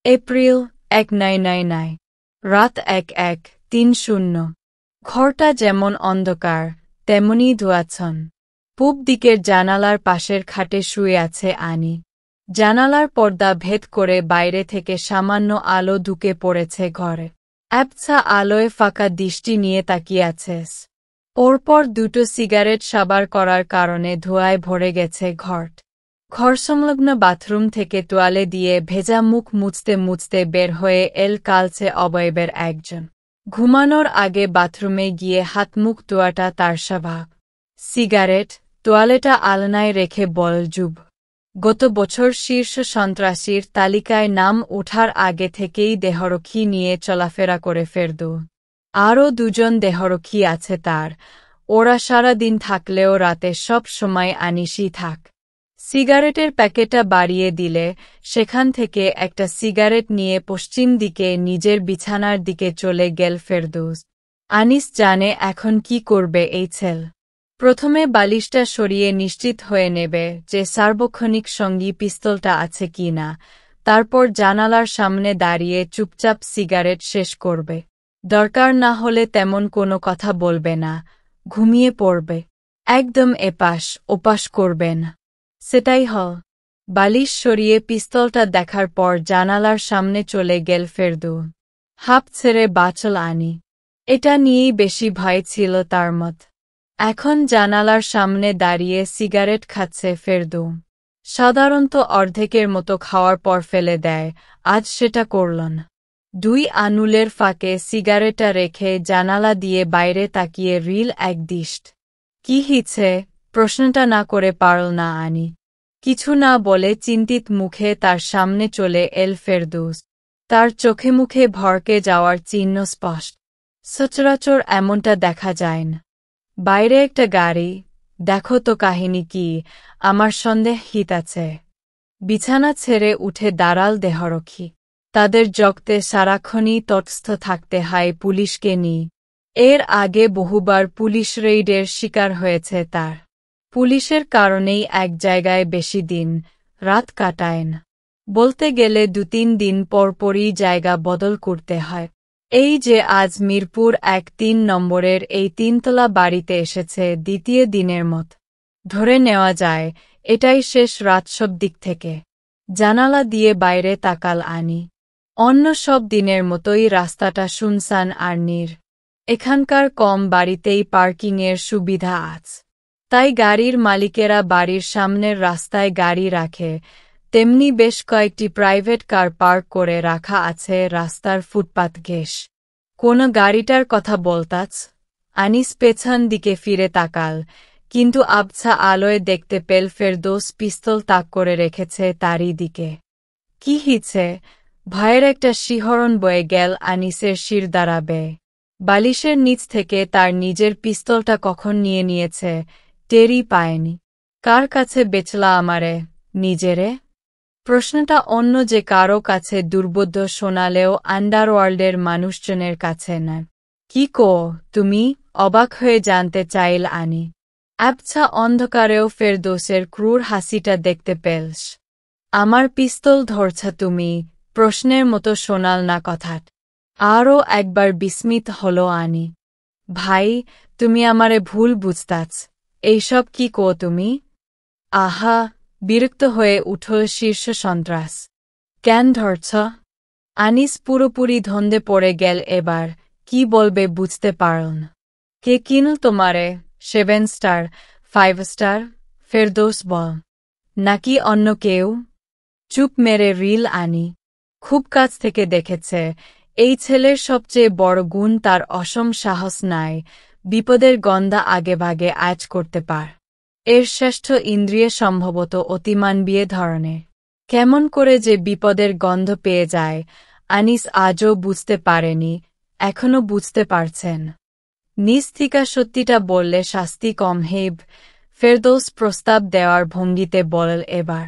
April 1999 রাত 11:30 ঘরটা যেমন অন্ধকার তেমনি ধোঁয়াচ্ছন্ন। পূব দিকের জানালার পাশের খাটে শুয়ে আছে আনি। জানালার পর্দা ভেদ করে বাইরে থেকে সামান্য আলো ঢুকে পড়েছে ঘরে। আবছা আলোয় ফাঁকা দৃষ্টি নিয়ে তাকিয়ে আছে। পরপর দুটো সিগারেট সাবার করার কারণে ধোঁয়ায় ভরে গেছে ঘর। ঘরসংলগ্ন বাথরুম থেকে তোয়ালে দিয়ে ভেজা মুখ মুছতে মুছতে বের হয়ে কালছে অবয়বের একজন। ঘুমানোর আগে বাথরুমে গিয়ে হাত মুখ ধোয়াটা তার স্বভাব। সিগারেট তোয়ালেটা আলনায় রেখে বলজুব গত বছর শীর্ষ সন্ত্রাসীর তালিকায় নাম ওঠার আগে থেকেই দেহরক্ষী নিয়ে চলাফেরা করে ফেরদৌ। আরও দুজন দেহরক্ষী আছে তার, ওরা সারাদিন থাকলেও রাতে সব সময় আনিসই থাক। সিগারেটের প্যাকেটটা বাড়িয়ে দিলে সেখান থেকে একটা সিগারেট নিয়ে পশ্চিম দিকে নিজের বিছানার দিকে চলে গেল ফেরদৌস। আনিস জানে এখন কি করবে এই ছেলে। প্রথমে বালিশটা সরিয়ে নিশ্চিত হয়ে নেবে যে সার্বক্ষণিক সঙ্গী পিস্তলটা আছে কি না, তারপর জানালার সামনে দাঁড়িয়ে চুপচাপ সিগারেট শেষ করবে। দরকার না হলে তেমন কোনো কথা বলবে না, ঘুমিয়ে পড়বে। একদম এপাশ ওপাশ করবে না। সেটাই হল। বালিশ সরিয়ে পিস্তলটা দেখার পর জানালার সামনে চলে গেল ফেরদৌ। হাঁপ ছেড়ে বাঁচল আনি। এটা নিয়েই বেশি ভয় ছিল তার মত। এখন জানালার সামনে দাঁড়িয়ে সিগারেট খাচ্ছে ফেরদৌ। সাধারণত অর্ধেকের মতো খাওয়ার পর ফেলে দেয়, আজ সেটা করল না। দুই আঙুলের ফাঁকে সিগারেটটা রেখে জানালা দিয়ে বাইরে তাকিয়ে রিল একদৃষ্ট। কি হিছে প্রশ্নটা না করে পারল না আনি। কিছু না বলে চিন্তিত মুখে তার সামনে চলে এল ফেরদৌস। তার চোখে মুখে ভরকে যাওয়ার চিহ্ন স্পষ্ট। সচরাচর এমনটা দেখা যায় না। বাইরে একটা গাড়ি, দেখো তো কাহিনী কি, আমার সন্দেহ হিত আছে। বিছানা ছেড়ে উঠে দাঁড়াল দেহরক্ষী। তাদের জগতে সারাক্ষণই তটস্থ থাকতে হয় পুলিশকে নিয়ে। এর আগে বহুবার পুলিশ রেইডের শিকার হয়েছে তার। পুলিশের কারণেই এক জায়গায় বেশি দিন রাত কাটায় না। বলতে গেলে 2-3 দিন পরপরই জায়গা বদল করতে হয়। এই যে আজ মিরপুর 1-3 নম্বরের এই 3তলা বাড়িতে এসেছে দ্বিতীয় দিনের মত। ধরে নেওয়া যায় এটাই শেষ রাত সব দিক থেকে। জানালা দিয়ে বাইরে তাকাল আনি। অন্য সব দিনের মতোই রাস্তাটা শুনশান আর নীর। এখানকার কম বাড়িতেই পার্কিংয়ের সুবিধা আছে। তাই গাড়ির মালিকেরা বাড়ির সামনের রাস্তায় গাড়ি রাখে, তেমনি বেশ কয়েকটি প্রাইভেট কার পার্ক করে রাখা আছে রাস্তার ফুটপাত ঘেঁষ। কোন গাড়িটার কথা বলতাছ? আনিস পেছন দিকে ফিরে তাকাল, কিন্তু আবছা আলোয় দেখতে পেল ফেরদৌস পিস্তল তাক করে রেখেছে তারই দিকে। কি হিছে? ভয়ের একটা শিহরণ বয়ে গেল আনিসের শির দাঁড়াবে। বালিশের নিচ থেকে তার নিজের পিস্তলটা কখন নিয়ে নিয়েছে টেরই পায়নি। কার কাছে বেচলা আমারে? নিজেরে? প্রশ্নটা অন্য যে কারো কাছে দুর্বোধ্য শোনালেও আন্ডারওয়ার্ল্ডের মানুষজনের কাছে না। কি কো তুমি? অবাক হয়ে জানতে চাইল আনি। আবছা অন্ধকারেও ফেরদৌসের ক্রূর হাসিটা দেখতে পেলস। আমার পিস্তল ধরছা তুমি? প্রশ্নের মতো শোনাল না কথাট। আরও একবার বিস্মিত হল আনি। ভাই, তুমি আমারে ভুল বুঝতাছ। এইসব কি কো তুমি? আহা, বিরক্ত হয়ে উঠল শীর্ষ সন্ত্রাস। কেন ধরছ? আনিস পুরোপুরি ধন্দে পড়ে গেল এবার, কি বলবে বুঝতে পারল না। কে কিনল তোমারে? 7 স্টার, 5 স্টার? ফেরদৌস বল। নাকি অন্য কেউ? চুপ মেরে রিল আনি। খুব কাছ থেকে দেখেছে, এই ছেলের সবচেয়ে বড় গুণ তার অসম সাহস নাই, বিপদের গন্ধা আগেভাগে আঁচ করতে পার। এর শ্রেষ্ঠ ইন্দ্রিয় সম্ভবত অতিমানবীয় ধরনের। কেমন করে যে বিপদের গন্ধ পেয়ে যায় আনিস আজও বুঝতে পারেনি, এখনও বুঝতে পারছেন। নিজ থিকা সত্যিটা বললে শাস্তি কম হেব, ফেরদৌস প্রস্তাব দেওয়ার ভঙ্গিতে বলল এবার।